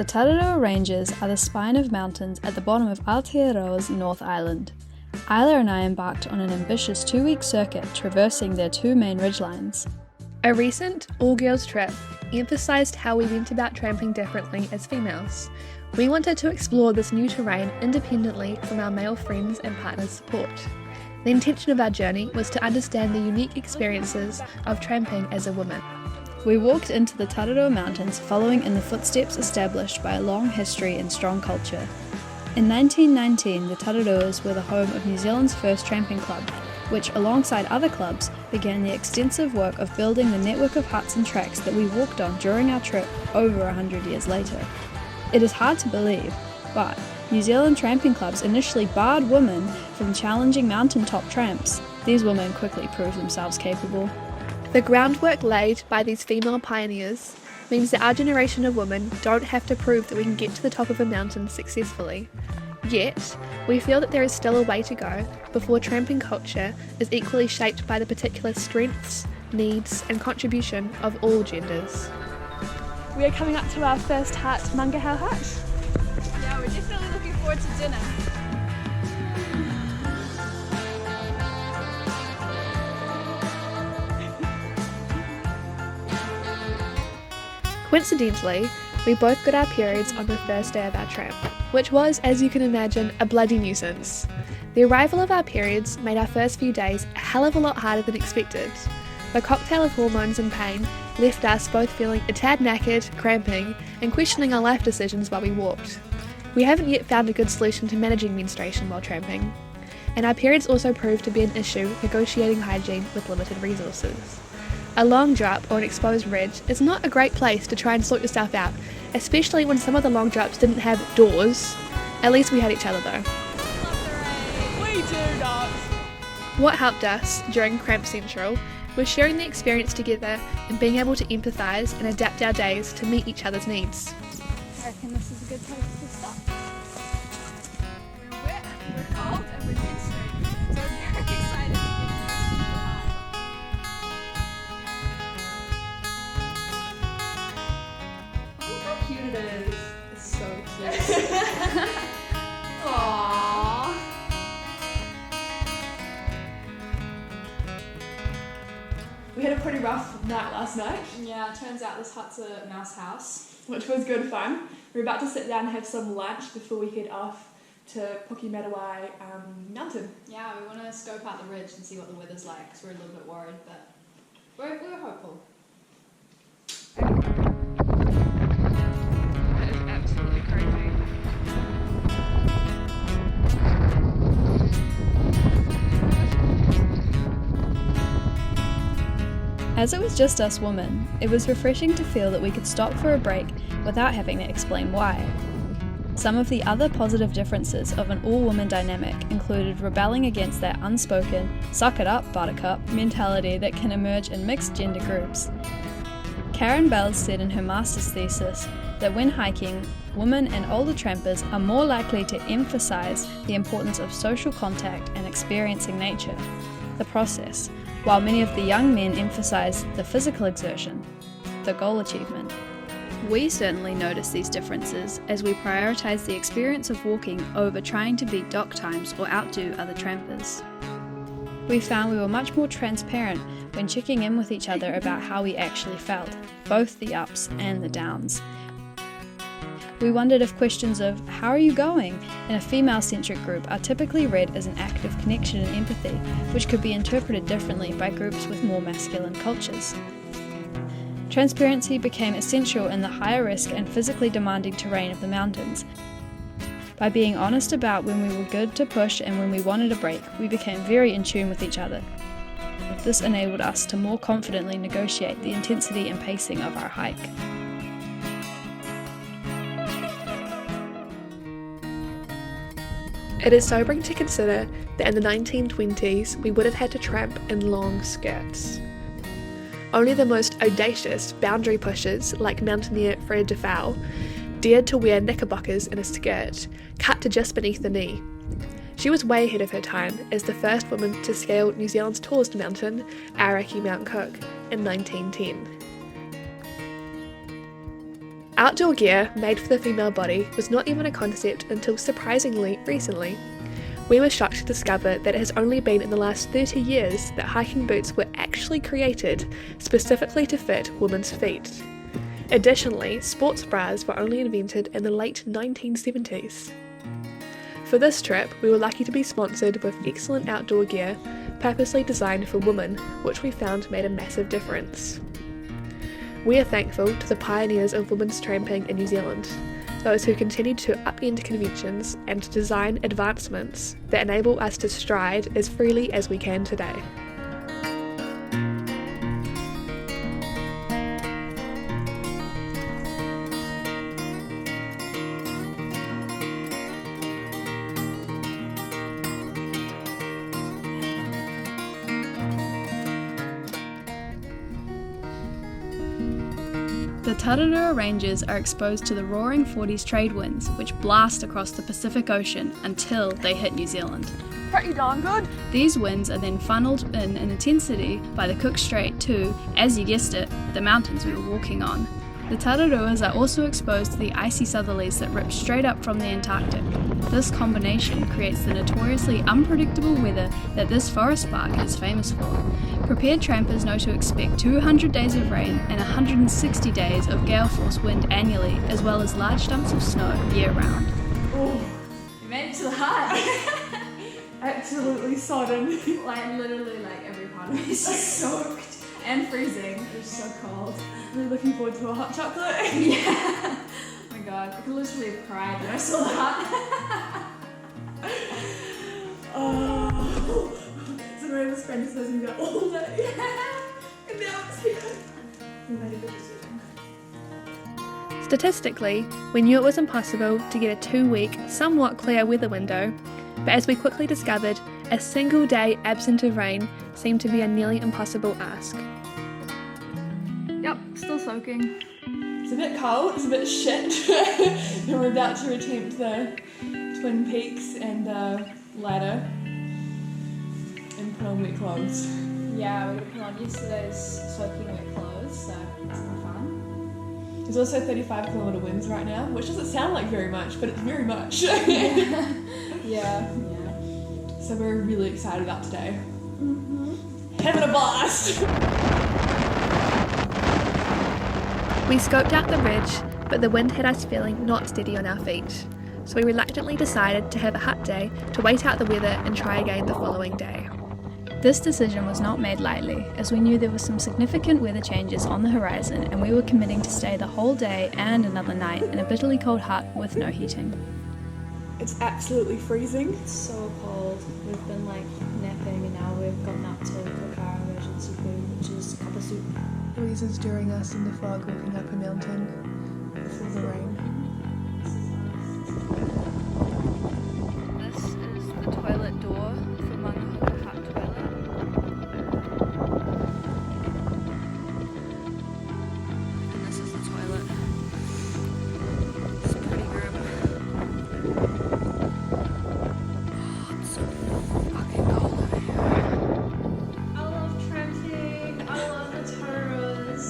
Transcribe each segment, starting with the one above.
Tararua Ranges are the spine of mountains at the bottom of Aotearoa's North Island. Isla and I embarked on an ambitious 2-week circuit traversing their two main ridgelines. A recent all-girls trip emphasised how we went about tramping differently as females. We wanted to explore this new terrain independently from our male friends and partners' support. The intention of our journey was to understand the unique experiences of tramping as a woman. We walked into the Tararua Mountains following in the footsteps established by a long history and strong culture. In 1919, the Tararuas were the home of New Zealand's first tramping club, which alongside other clubs began the extensive work of building the network of huts and tracks that we walked on during our trip over 100 years later. It is hard to believe, but New Zealand tramping clubs initially barred women from challenging mountaintop tramps. These women quickly proved themselves capable. The groundwork laid by these female pioneers means that our generation of women don't have to prove that we can get to the top of a mountain successfully. Yet, we feel that there is still a way to go before tramping culture is equally shaped by the particular strengths, needs and contribution of all genders. We are coming up to our first hut, Mangahau Hut. Yeah, we're definitely looking forward to dinner. Coincidentally, we both got our periods on the first day of our tramp, which was, as you can imagine, a bloody nuisance. The arrival of our periods made our first few days a hell of a lot harder than expected. The cocktail of hormones and pain left us both feeling a tad knackered, cramping, and questioning our life decisions while we walked. We haven't yet found a good solution to managing menstruation while tramping, and our periods also proved to be an issue negotiating hygiene with limited resources. A long drop or an exposed ridge is not a great place to try and sort yourself out, especially when some of the long drops didn't have doors. At least we had each other though. We do not. What helped us during Cramp Central was sharing the experience together and being able to empathise and adapt our days to meet each other's needs. I reckon this is a good place to stop. We're wet, we're cold, and we're menstruating, so we're very excited to get to the hut. Look how cute it is. It's so cute. Aww. We had a pretty rough night last night, Yeah, turns out this hut's a mouse house. which was good fun. We're about to sit down and have some lunch before we head off to Pukematawai Mountain. Yeah, we want to scope out the ridge and see what the weather's like, because we're a little bit worried, but we're hopeful. That is absolutely crazy. As it was just us women, it was refreshing to feel that we could stop for a break without having to explain why. Some of the other positive differences of an all-woman dynamic included rebelling against that unspoken, suck-it-up, buttercup mentality that can emerge in mixed gender groups. Karen Bells said in her master's thesis that when hiking, women and older trampers are more likely to emphasise the importance of social contact and experiencing nature, the process, while many of the young men emphasise the physical exertion, the goal achievement. We certainly noticed these differences as we prioritise the experience of walking over trying to beat dock times or outdo other trampers. We found we were much more transparent when checking in with each other about how we actually felt, both the ups and the downs. We wondered if questions of "how are you going?" in a female-centric group are typically read as an act of connection and empathy, which could be interpreted differently by groups with more masculine cultures. Transparency became essential in the higher risk and physically demanding terrain of the mountains. By being honest about when we were good to push and when we wanted a break, we became very in tune with each other. This enabled us to more confidently negotiate the intensity and pacing of our hike. It is sobering to consider that in the 1920s we would have had to tramp in long skirts. Only the most audacious boundary pushers, like mountaineer Fred de Fouw, dared to wear knickerbockers in a skirt, cut to just beneath the knee. She was way ahead of her time as the first woman to scale New Zealand's tallest mountain, Aoraki Mount Cook, in 1910. Outdoor gear made for the female body was not even a concept until surprisingly recently. We were shocked to discover that it has only been in the last 30 years that hiking boots were actually created specifically to fit women's feet. Additionally, sports bras were only invented in the late 1970s. For this trip, we were lucky to be sponsored with excellent outdoor gear, purposely designed for women, which we found made a massive difference. We are thankful to the pioneers of women's tramping in New Zealand, those who continued to upend conventions and to design advancements that enable us to stride as freely as we can today. The Tararua Ranges are exposed to the roaring 40s trade winds, which blast across the Pacific Ocean until they hit New Zealand. Pretty darn good. These winds are then funneled in intensity by the Cook Strait to, as you guessed it, the mountains we were walking on. The Tararuas are also exposed to the icy southerlies that rip straight up from the Antarctic. This combination creates the notoriously unpredictable weather that this forest park is famous for. Prepared trampers know to expect 200 days of rain and 160 days of gale force wind annually, as well as large dumps of snow year round. Oh, You made it to the hut. absolutely sodden. Like literally, like every part of me is just soaked and freezing. It was so cold. Really looking forward to a hot chocolate. Yeah. Oh my god, I could literally have cried when I saw the hut. Oh. So my friend is listening to all day. And now it's here. We made a good decision. Statistically, we knew it was impossible to get a 2-week, somewhat clear weather window, but as we quickly discovered, a single day absent of rain seemed to be a nearly impossible ask. Yep, still soaking. It's a bit cold, it's a bit shit. And we're about to attempt the Twin Peaks and the ladder and put on wet clothes. Yeah, we're gonna put on yesterday's soaking wet clothes, so it's more fun. There's also 35km winds right now, which doesn't sound like very much, but it's very much. Yeah. So we're really excited about today. Having a blast! We scoped out the ridge, but the wind had us feeling not steady on our feet, so we reluctantly decided to have a hut day to wait out the weather and try again the following day. This decision was not made lightly, as we knew there were some significant weather changes on the horizon and we were committing to stay the whole day and another night in a bitterly cold hut with no heating. It's absolutely freezing. It's so cold. We've been like napping and now we've gotten up to cook our emergency food, which is copper soup. Louise is during us in the fog walking up a mountain before the rain. This is the toilet door for Mangahoka Hut Toilet. And this is the toilet. It's pretty grim. Oh, it's so fucking cold over here. I love tramping. I love the Tararuas.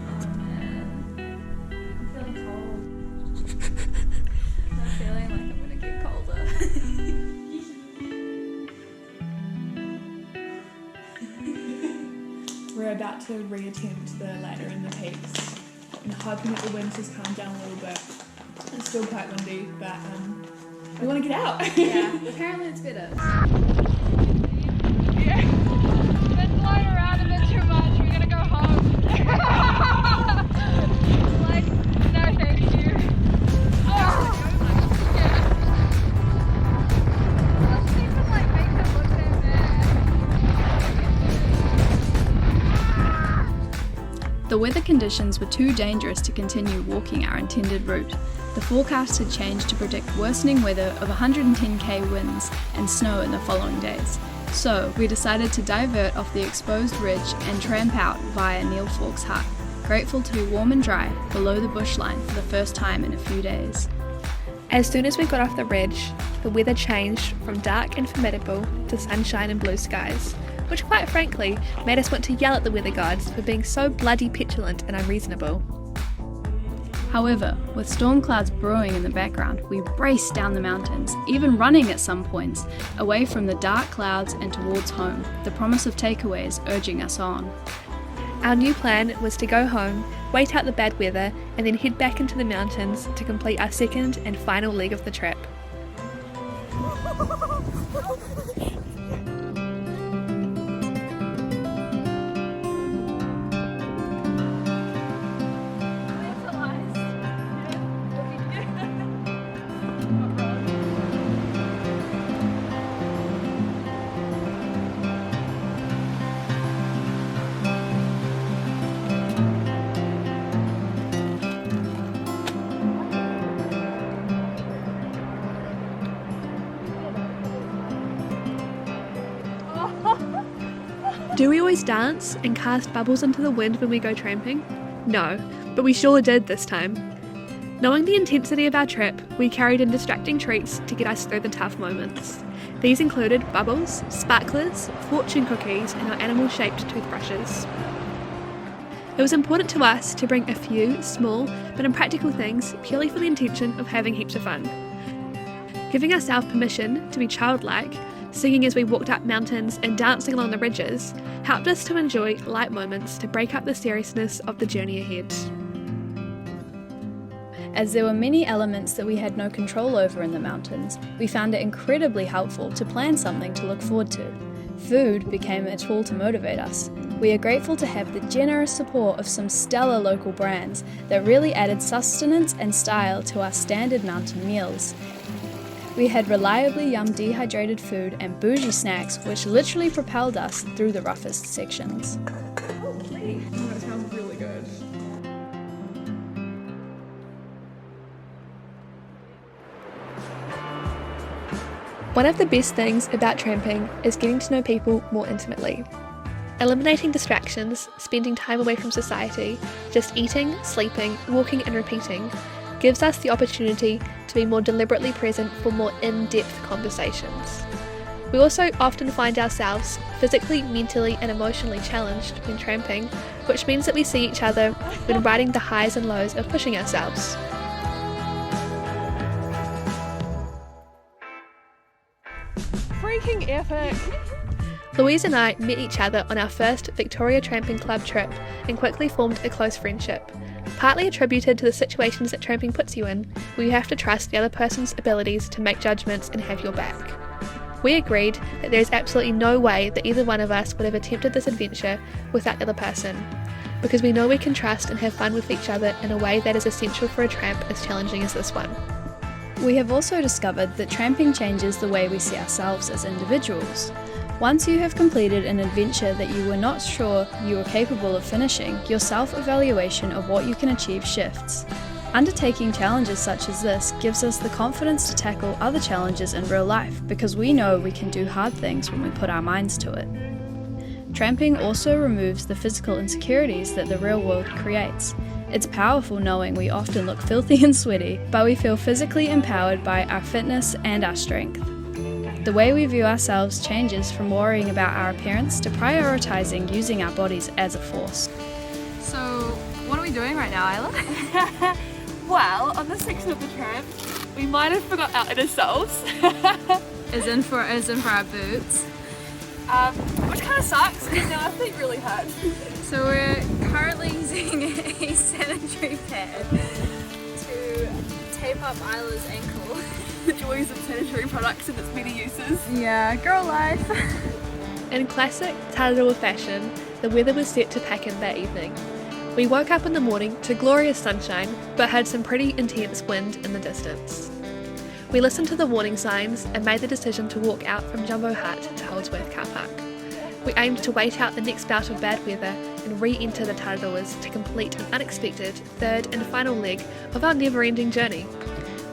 Oh man, I'm feeling cold. I'm feeling like I'm gonna get colder. We're about to reattempt the ladder in the peaks. I'm hoping that the winds has calmed down a little bit. It's still quite windy, but we want to get out. Yeah, apparently it's better. Yeah. Been flying around a bit too much. We're gonna go home. Like, no thank you. Oh. Yeah. Let's see if it like makes it look so bad. The weather conditions were too dangerous to continue walking our intended route. The forecast had changed to predict worsening weather of 110k winds and snow in the following days. So we decided to divert off the exposed ridge and tramp out via Neil Fork's hut, grateful to be warm and dry below the bushline for the first time in a few days. As soon as we got off the ridge, the weather changed from dark and formidable to sunshine and blue skies, which quite frankly made us want to yell at the weather gods for being so bloody petulant and unreasonable. However, with storm clouds brewing in the background, we raced down the mountains, even running at some points, away from the dark clouds and towards home, the promise of takeaways urging us on. Our new plan was to go home, wait out the bad weather, and then head back into the mountains to complete our second and final leg of the trip. Do we always dance and cast bubbles into the wind when we go tramping? No, but we sure did this time. Knowing the intensity of our trip, we carried in distracting treats to get us through the tough moments. These included bubbles, sparklers, fortune cookies, and our animal-shaped toothbrushes. It was important to us to bring a few small but impractical things purely for the intention of having heaps of fun. Giving ourselves permission to be childlike, singing as we walked up mountains and dancing along the ridges, helped us to enjoy light moments to break up the seriousness of the journey ahead. As there were many elements that we had no control over in the mountains, we found it incredibly helpful to plan something to look forward to. Food became a tool to motivate us. We are grateful to have the generous support of some stellar local brands that really added sustenance and style to our standard mountain meals. We had reliably yum dehydrated food and bougie snacks which literally propelled us through the roughest sections. Oh, that sounds really good. One of the best things about tramping is getting to know people more intimately. Eliminating distractions, spending time away from society, just eating, sleeping, walking and repeating, gives us the opportunity to be more deliberately present for more in-depth conversations. We also often find ourselves physically, mentally and emotionally challenged when tramping, which means that we see each other when riding the highs and lows of pushing ourselves. Freaking epic! Louise and I met each other on our first Victoria Tramping Club trip and quickly formed a close friendship. Partly attributed to the situations that tramping puts you in, where you have to trust the other person's abilities to make judgments and have your back. We agreed that there is absolutely no way that either one of us would have attempted this adventure without the other person, because we know we can trust and have fun with each other in a way that is essential for a tramp as challenging as this one. We have also discovered that tramping changes the way we see ourselves as individuals. Once you have completed an adventure that you were not sure you were capable of finishing, your self-evaluation of what you can achieve shifts. Undertaking challenges such as this gives us the confidence to tackle other challenges in real life because we know we can do hard things when we put our minds to it. Tramping also removes the physical insecurities that the real world creates. It's powerful knowing we often look filthy and sweaty, but we feel physically empowered by our fitness and our strength. The way we view ourselves changes from worrying about our appearance to prioritising using our bodies as a force. So, what are we doing right now, Isla? Well, on this section of the tramp, we might have forgot our inner selves. As in for our boots. Which kind of sucks because now I feel really hurt. So we're currently using a sanitary pad to tape up Isla's ankle. The joys of sanitary products and its many uses. Yeah, girl life. In classic Tararua fashion, the weather was set to pack in that evening. We woke up in the morning to glorious sunshine, but had some pretty intense wind in the distance. We listened to the warning signs and made the decision to walk out from Jumbo Hut to Holdsworth Car Park. We aimed to wait out the next bout of bad weather and re-enter the Tararuas to complete an unexpected third and final leg of our never-ending journey.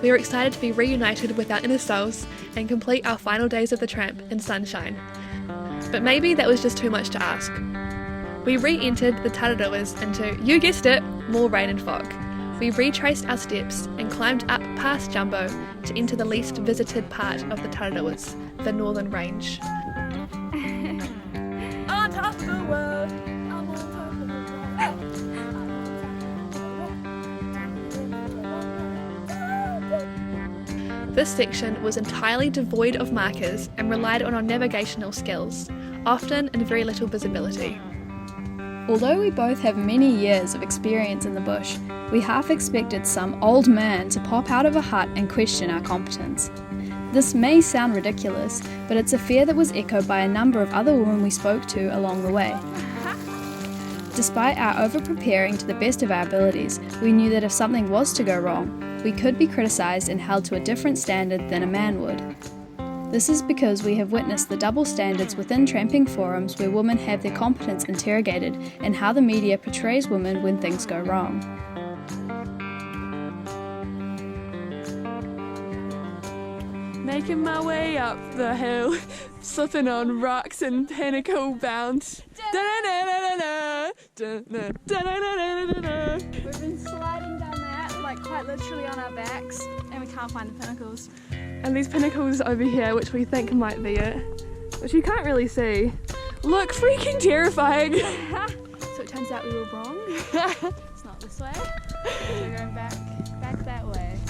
We were excited to be reunited with our inner selves and complete our final days of the tramp in sunshine. But maybe that was just too much to ask. We re-entered the Tararuas into, you guessed it, more rain and fog. We retraced our steps and climbed up past Jumbo to enter the least visited part of the Tararuas, the Northern Range. on top of the world. I'm on top of the world. This section was entirely devoid of markers and relied on our navigational skills, often in very little visibility. Although we both have many years of experience in the bush, we half expected some old man to pop out of a hut and question our competence. This may sound ridiculous, but it's a fear that was echoed by a number of other women we spoke to along the way. Despite our over-preparing to the best of our abilities, we knew that if something was to go wrong, we could be criticised and held to a different standard than a man would. This is because we have witnessed the double standards within tramping forums where women have their competence interrogated and how the media portrays women when things go wrong. Making my way up the hill, slipping on rocks and pinnacle bound. We've been sliding down that, like quite literally on our backs, and we can't find the pinnacles. And these pinnacles over here, which we think might be it, which you can't really see, look freaking terrifying. So it turns out we were wrong. It's not this way. We're going back that way.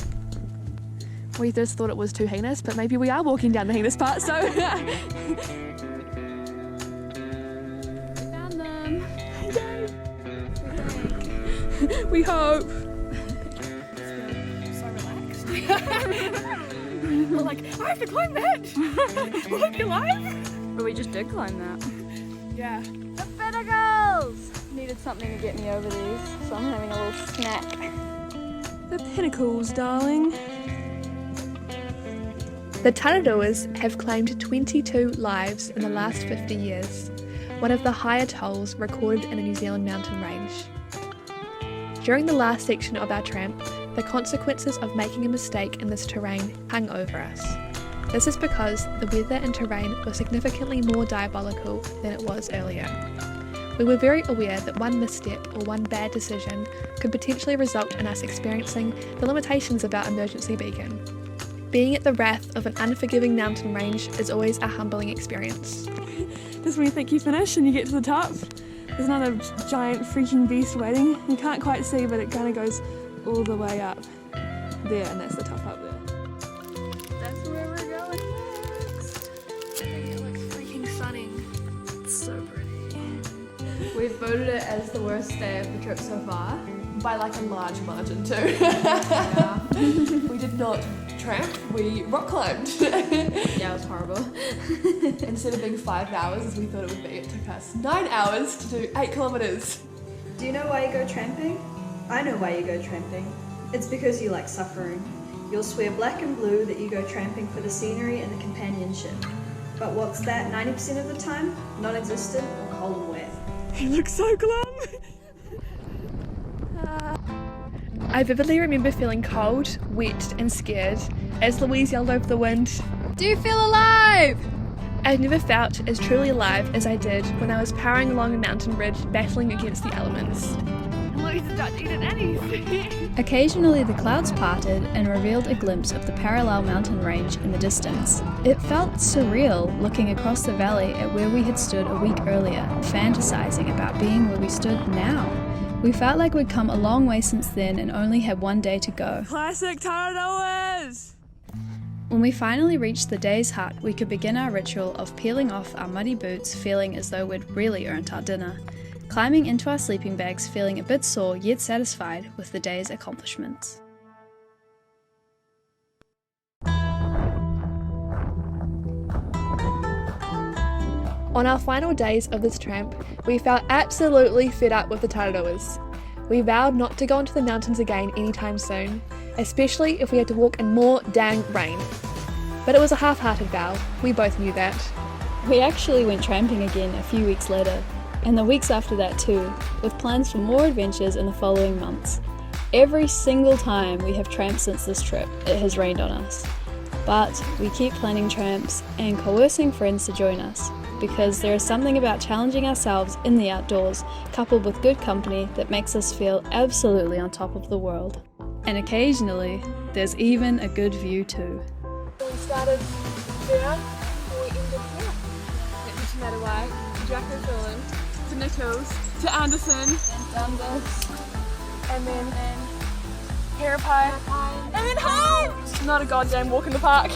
We just thought it was too heinous, but maybe we are walking down the heinous part, so... We found them. We hope. So relaxed. We're like, I have to climb that. Will I be alive? But we just did climb that. Yeah. The pinnacles! Needed something to get me over these, so I'm having a little snack. The pinnacles, darling. The Tararuas have claimed 22 lives in the last 50 years, one of the higher tolls recorded in the New Zealand mountain range. During the last section of our tramp, the consequences of making a mistake in this terrain hung over us. This is because the weather and terrain were significantly more diabolical than it was earlier. We were very aware that one misstep or one bad decision could potentially result in us experiencing the limitations of our emergency beacon. Being at the wrath of an unforgiving mountain range is always a humbling experience. Just when you think you finish and you get to the top, there's another giant freaking beast waiting. You can't quite see, but it kind of goes all the way up there, and that's the top up there. That's where we're going next. I think it looks freaking stunning. It's so pretty. We've voted it as the worst day of the trip so far. By like a large margin too. Yeah. We did not tramp, we rock climbed. Yeah, it was horrible. Instead of being 5 hours as we thought it would be, it took us 9 hours to do 8 kilometres. Do you know why you go tramping? I know why you go tramping. It's because you like suffering. You'll swear black and blue that you go tramping for the scenery and the companionship. But what's that 90% of the time? Non-existent or cold and wet. You look so glum. I vividly remember feeling cold, wet and scared as Louise yelled over the wind, Do you feel alive? I've never felt as truly alive as I did when I was powering along a mountain ridge battling against the elements. Louise is not eating anything. Occasionally the clouds parted and revealed a glimpse of the Tararua Mountain Range in the distance. It felt surreal looking across the valley at where we had stood a week earlier, fantasizing about being where we stood now. We felt like we'd come a long way since then and only had one day to go. Classic Tararuas! When we finally reached the day's hut, we could begin our ritual of peeling off our muddy boots, feeling as though we'd really earned our dinner. Climbing into our sleeping bags, feeling a bit sore yet satisfied with the day's accomplishments. On our final days of this tramp, we felt absolutely fed up with the Tararuas. We vowed not to go into the mountains again anytime soon, especially if we had to walk in more dang rain. But it was a half-hearted vow, we both knew that. We actually went tramping again a few weeks later, and the weeks after that too, with plans for more adventures in the following months. Every single time we have tramped since this trip, it has rained on us. But we keep planning tramps and coercing friends to join us, because there is something about challenging ourselves in the outdoors, coupled with good company, that makes us feel absolutely on top of the world. And occasionally, there's even a good view too. We started there, we ended here. It doesn't matter why, Jacko Dillon, to Nichols, to Anderson, and then Hair Pie, and then home! Not a goddamn walk in the park.